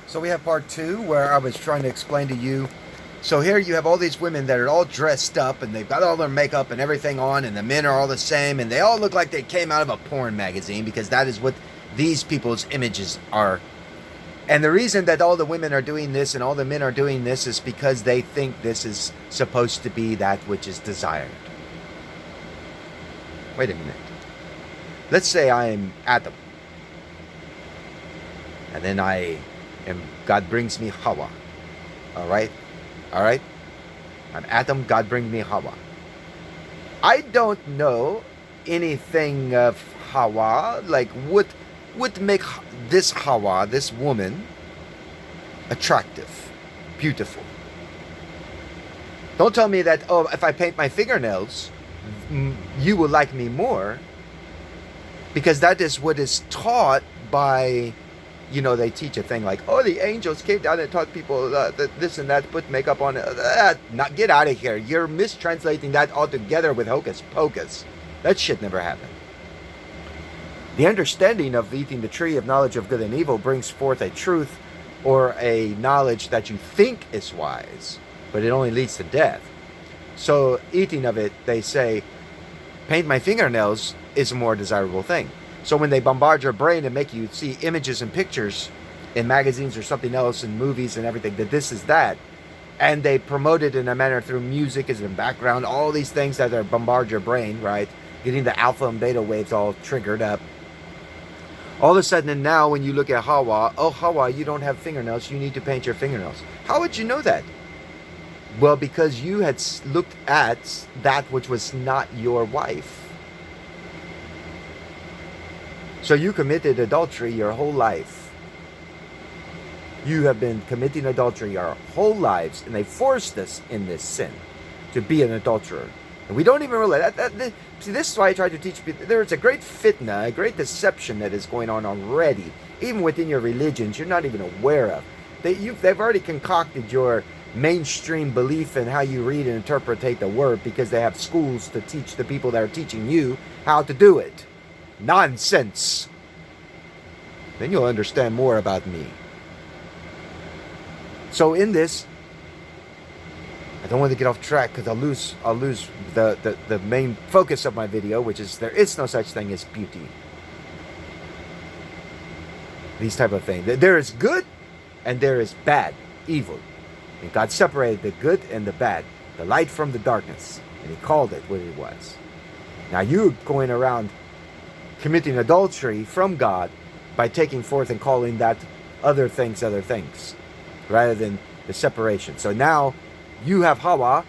So we have part two where I was trying to explain to you. So here you have all these women that are all dressed up and they've got all their makeup and everything on, and the men are all the same, and they all look like they came out of a porn magazine because that is what these people's images are. And the reason that all the women are doing this and all the men are doing this is because they think this is supposed to be that which is desired. Wait a minute. Let's say I am Adam. And then God brings me Hawa. All right? All right? I'm Adam, God brings me Hawa. I don't know anything of Hawa, like what would make this Hawa, this woman, attractive, beautiful. Don't tell me that, oh, if I paint my fingernails, you will like me more, because that is what is taught by, they teach a thing like, oh, the angels came down and taught people this and that, put makeup on it. Not, get out of here. You're mistranslating that altogether with hocus pocus. That shit never happened. The understanding of eating the tree of knowledge of good and evil brings forth a truth or a knowledge that you think is wise, but it only leads to death. So eating of it, they say, paint my fingernails is a more desirable thing. So when they bombard your brain and make you see images and pictures in magazines or something else in movies and everything, that this is that, and they promote it in a manner through music as in background, all these things that are bombard your brain, right? Getting the alpha and beta waves all triggered up. All of a sudden, and now when you look at Hawa, oh, Hawa, you don't have fingernails, you need to paint your fingernails. How would you know that? Well, because you had looked at that which was not your wife. So you committed adultery your whole life. You have been committing adultery your whole lives, and they forced us in this sin to be an adulterer. And we don't even realize that. See, this is why I try to teach people. There is a great fitna, a great deception that is going on already, even within your religions you're not even aware of. They've already concocted your mainstream belief in how you read and interpret the word, because they have schools to teach the people that are teaching you how to do it. Nonsense. Then you'll understand more about me. So in this, I don't want to get off track because I'll lose the main focus of my video, which is there is no such thing as beauty. These type of things. There is good and there is bad, evil. And God separated the good and the bad, the light from the darkness, and He called it what it was. Now you're going around committing adultery from God by taking forth and calling that other things, rather than the separation. So now you have Hawa.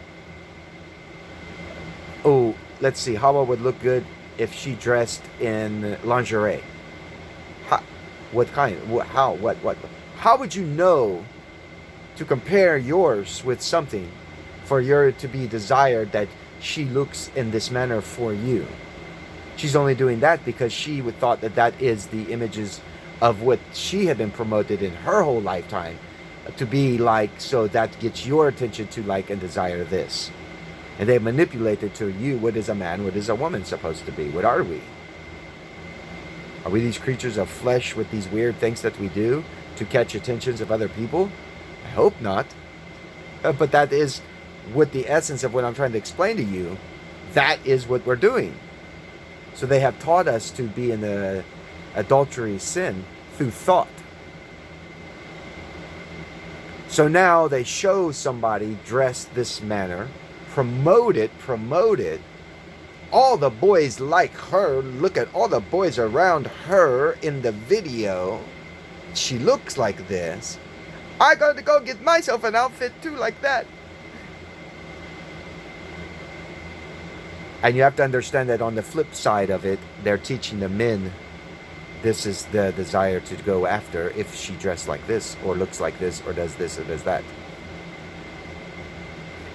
Oh, let's see. Hawa would look good if she dressed in lingerie. What kind? How? What? How would you know to compare yours with something for your to be desired that she looks in this manner for you? She's only doing that because she would thought that that is the images of what she had been promoted in her whole lifetime to be like, so that gets your attention to like and desire this. And they manipulated to you, what is a man, what is a woman supposed to be? What are we? Are we these creatures of flesh with these weird things that we do to catch attentions of other people? I hope not. But that is what the essence of what I'm trying to explain to you. That is what we're doing. So they have taught us to be in the adultery sin through thought. So now they show somebody dressed this manner, promote it. All the boys like her. Look at all the boys around her in the video. She looks like this. I gotta go get myself an outfit too like that. And you have to understand that on the flip side of it, they're teaching the men this is the desire to go after if she dressed like this, or looks like this, or does this, or does that.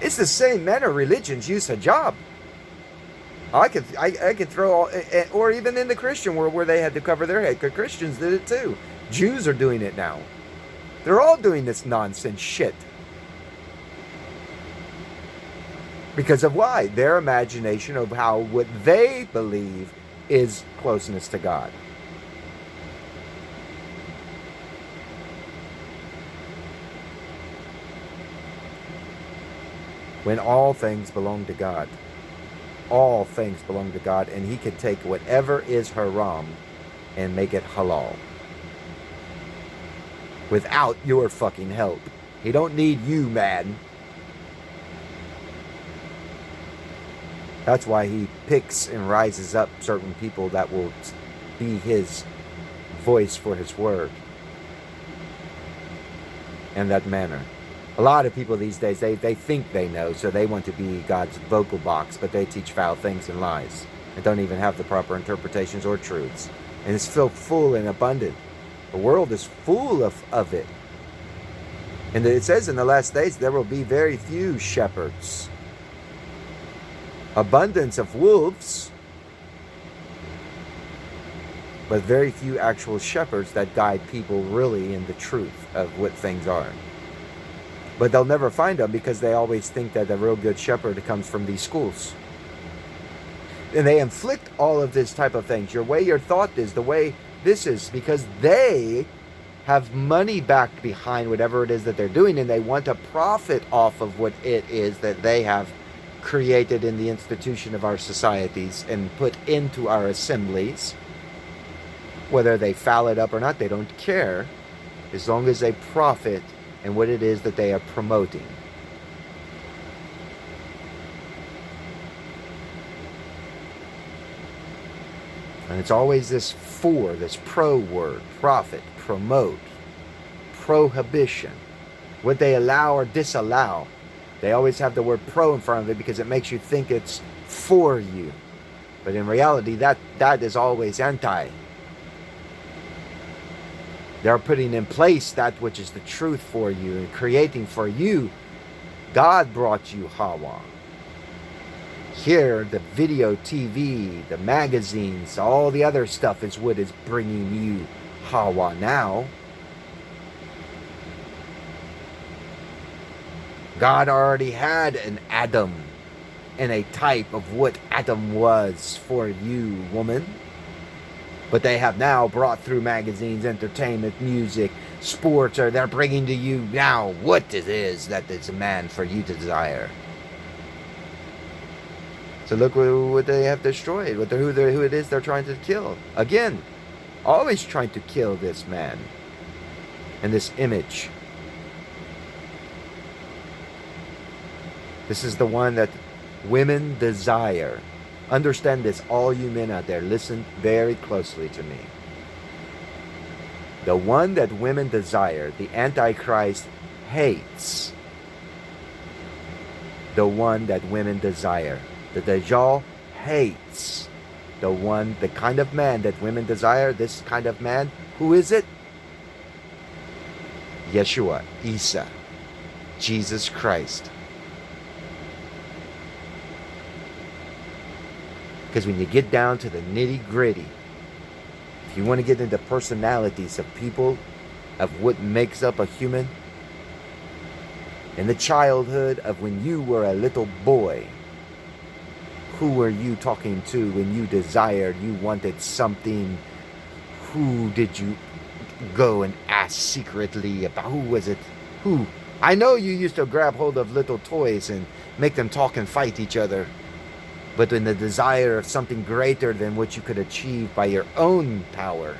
It's the same manner religions use hijab. I could throw all, or even in the Christian world where they had to cover their head, because Christians did it too. Jews are doing it now. They're all doing this nonsense shit. Because of why? Their imagination of how what they believe is closeness to God. when all things belong to God. All things belong to God, and He can take whatever is haram and make it halal. Without your fucking help. He don't need you, man. That's why He picks and rises up certain people that will be His voice for His word. In that manner. A lot of people these days, they think they know, so they want to be God's vocal box, but they teach foul things and lies and don't even have the proper interpretations or truths. And it's filled full and abundant. The world is full of it. And it says in the last days there will be very few shepherds. Abundance of wolves, but very few actual shepherds that guide people really in the truth of what things are. But they'll never find them because they always think that the real good shepherd comes from these schools. And they inflict all of this type of things. Your way your thought is, the way this is, because they have money back behind whatever it is that they're doing, and they want to profit off of what it is that they have created in the institution of our societies and put into our assemblies. Whether they foul it up or not, they don't care, as long as they profit in what it is that they are promoting. And it's always this this pro word, profit, promote, prohibition. What they allow or disallow. They always have the word pro in front of it because it makes you think it's for you. But in reality, that is always anti. They're putting in place that which is the truth for you and creating for you. God brought you Hawa. Here, the video, TV, the magazines, all the other stuff is what is bringing you Hawa now. God already had an Adam and a type of what Adam was for you, woman. But they have now brought through magazines, entertainment, music, sports, or they're bringing to you now what it is that is a man for you to desire. So look what they have destroyed, who it is they're trying to kill. Again, always trying to kill this man and this image. This is the one that women desire. Understand this, all you men out there, listen very closely to me. The one that women desire, the Antichrist hates. The one that women desire. The Dajjal hates. The kind of man that women desire, this kind of man, who is it? Yeshua, Isa, Jesus Christ. Because when you get down to the nitty-gritty, if you want to get into personalities of people, of what makes up a human, in the childhood of when you were a little boy, who were you talking to when you desired, you wanted something? Who did you go and ask secretly about? Who was it? Who? I know you used to grab hold of little toys and make them talk and fight each other. But in the desire of something greater than what you could achieve by your own power,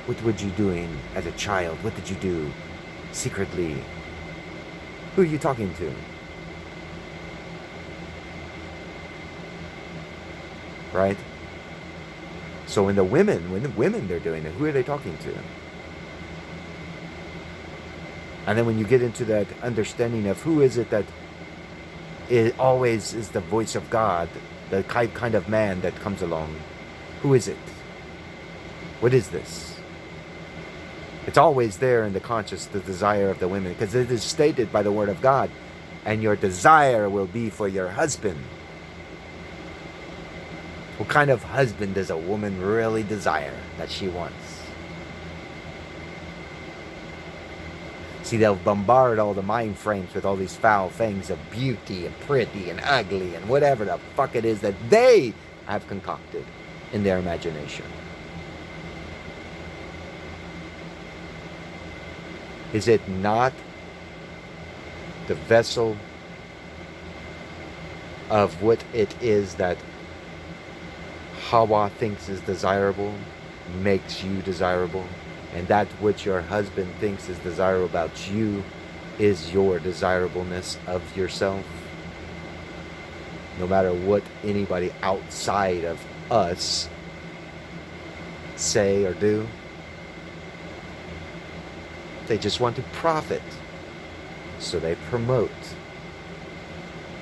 what were you doing as a child? What did you do secretly? Who are you talking to? Right? So when the women they're doing it, who are they talking to? And then when you get into that understanding of who is it that it always is the voice of God, the kind of man that comes along. Who is it? What is this? It's always there in the conscious, the desire of the women, because it is stated by the word of God, and your desire will be for your husband. What kind of husband does a woman really desire that she wants? See, they'll bombard all the mind frames with all these foul things of beauty and pretty and ugly and whatever the fuck it is that they have concocted in their imagination. Is it not the vessel of what it is that Hawa thinks is desirable makes you desirable, and that which your husband thinks is desirable about you is your desirableness of yourself. No matter what anybody outside of us say or do, they just want to profit. So they promote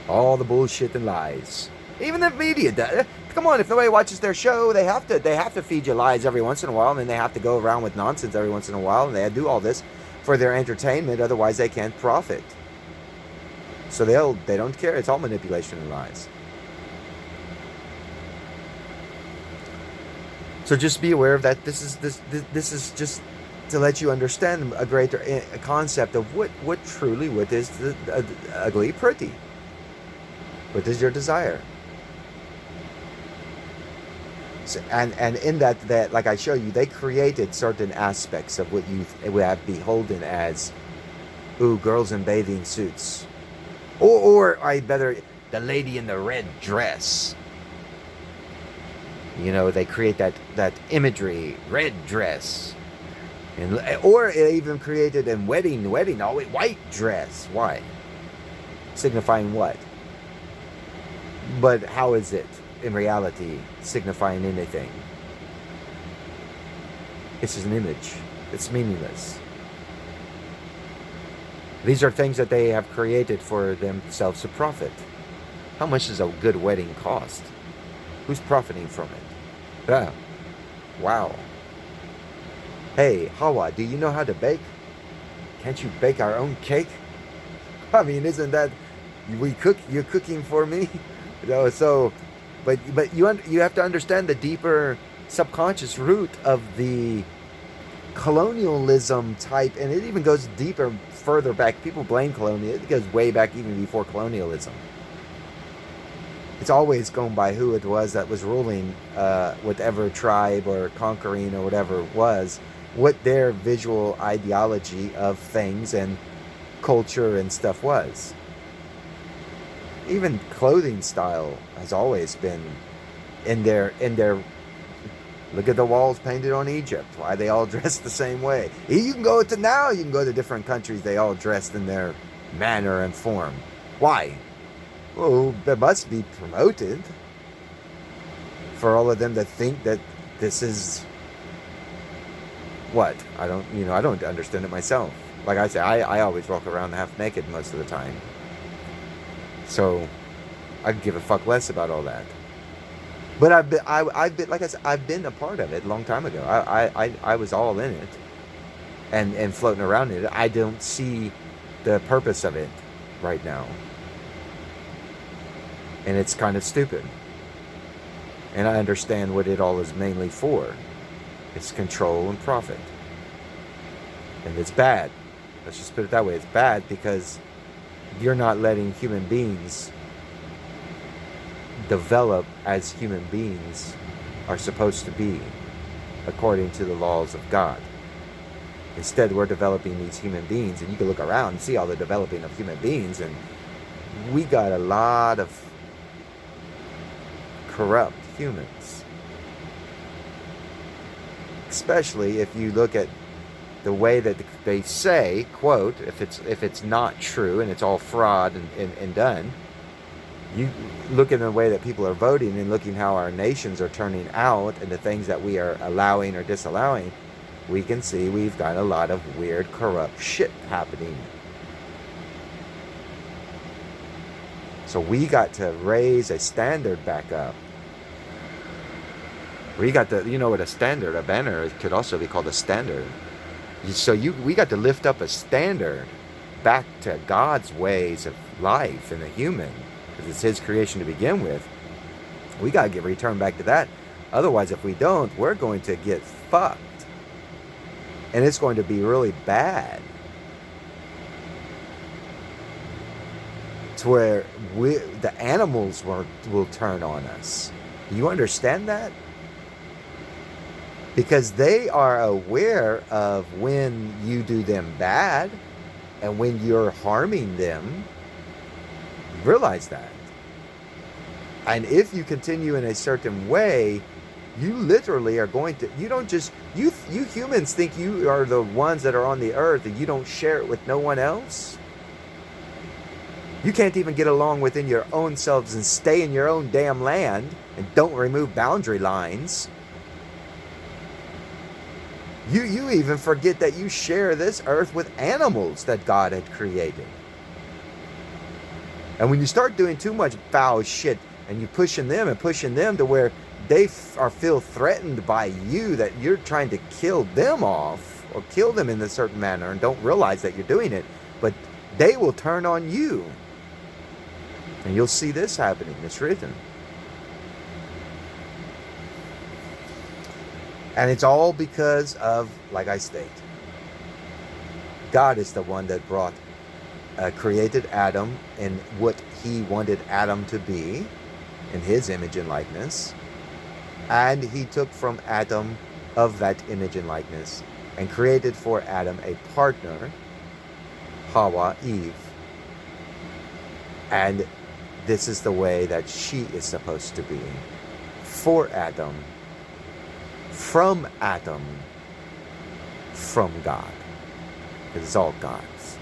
all the bullshit and lies. Even the media does. Come on, if nobody watches their show, they have to feed you lies every once in a while, and then they have to go around with nonsense every once in a while, and they do all this for their entertainment. Otherwise, they can't profit. So they don't care. It's all manipulation and lies. So just be aware of that. This is just to let you understand a greater concept of what is the ugly pretty. What is your desire? So, and in that like I show you, they created certain aspects of what you have beholden as, ooh, girls in bathing suits, or I better, the lady in the red dress. You know, they create that imagery, red dress, or it even created in wedding, always white dress. Why? Signifying what? But how is it in reality signifying anything? It's just an image. It's meaningless. These are things that they have created for themselves to profit. How much does a good wedding cost? Who's profiting from it? Ah, wow. Hey, Hawa, do you know how to bake? Can't you bake our own cake? I mean, isn't that, you're cooking for me? You know, so, but you have to understand the deeper subconscious root of the colonialism type, and it even goes deeper, further back. People blame colonial. It goes way back even before colonialism. It's always going by who it was that was ruling whatever tribe or conquering or whatever it was, what their visual ideology of things and culture and stuff was. Even clothing style has always been in their look at the walls painted on Egypt. Why they all dressed the same way? You can go to different countries, they all dressed in their manner and form. Why? Well, that must be promoted for all of them to think that this is what? I don't understand it myself. Like I say, I always walk around half naked most of the time. So I give a fuck less about all that. But I've been, like I said, I've been a part of it a long time ago. I was all in it and floating around in it. I don't see the purpose of it right now. And it's kind of stupid. And I understand what it all is mainly for. It's control and profit. And it's bad. Let's just put it that way. It's bad because you're not letting human beings develop as human beings are supposed to be, according to the laws of God. Instead, we're developing these human beings, and you can look around and see all the developing of human beings, and we got a lot of corrupt humans. Especially if you look at the way that they say, quote, if it's not true and it's all fraud and done, you look at the way that people are voting and looking how our nations are turning out and the things that we are allowing or disallowing, we can see we've got a lot of weird, corrupt shit happening. So we got to raise a standard back up. We got to, you know what a banner could also be called a standard. We got to lift up a standard back to God's ways of life and the human, because it's His creation to begin with. We got to return back to that. Otherwise, if we don't, we're going to get fucked. And it's going to be really bad. To where the animals will turn on us. Do you understand that? Because they are aware of when you do them bad and when you're harming them. Realize that. And if you continue in a certain way, you literally are going to, you don't just, you humans think you are the ones that are on the earth and you don't share it with no one else. You can't even get along within your own selves and stay in your own damn land and don't remove boundary lines. You even forget that you share this earth with animals that God had created. And when you start doing too much foul shit and you pushing them to where they feel threatened by you, that you're trying to kill them off or kill them in a certain manner and don't realize that you're doing it, but they will turn on you. And you'll see this happening. It's written. And it's all because of, like I state, God is the one that created Adam in what he wanted Adam to be, in his image and likeness. And he took from Adam of that image and likeness and created for Adam a partner, Hawa, Eve. And this is the way that she is supposed to be. For Adam, from Adam, from God. It's all God's.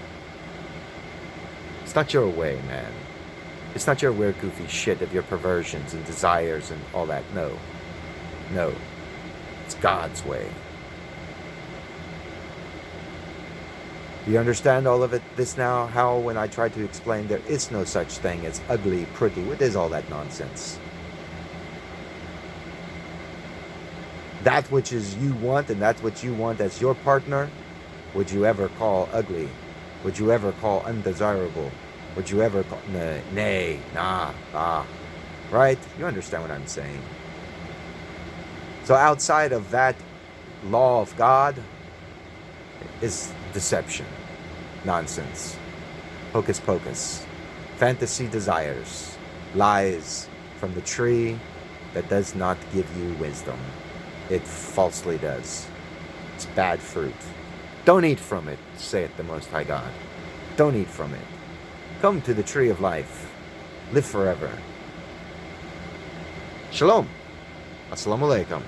It's not your way, man. It's not your weird, goofy shit of your perversions and desires and all that. No. No. It's God's way. Do you understand all of this now? How, when I try to explain there is no such thing as ugly, pretty, what is all that nonsense? That which is you want, and that's what you want as your partner, would you ever call ugly? Would you ever call undesirable? Would you ever call nay, nah, ah, right? You understand what I'm saying? So outside of that law of God is deception, nonsense, hocus pocus, fantasy desires, lies from the tree that does not give you wisdom. It falsely does. It's bad fruit. Don't eat from it, saith the Most High God. Don't eat from it. Come to the tree of life. Live forever. Shalom. Assalamu alaikum.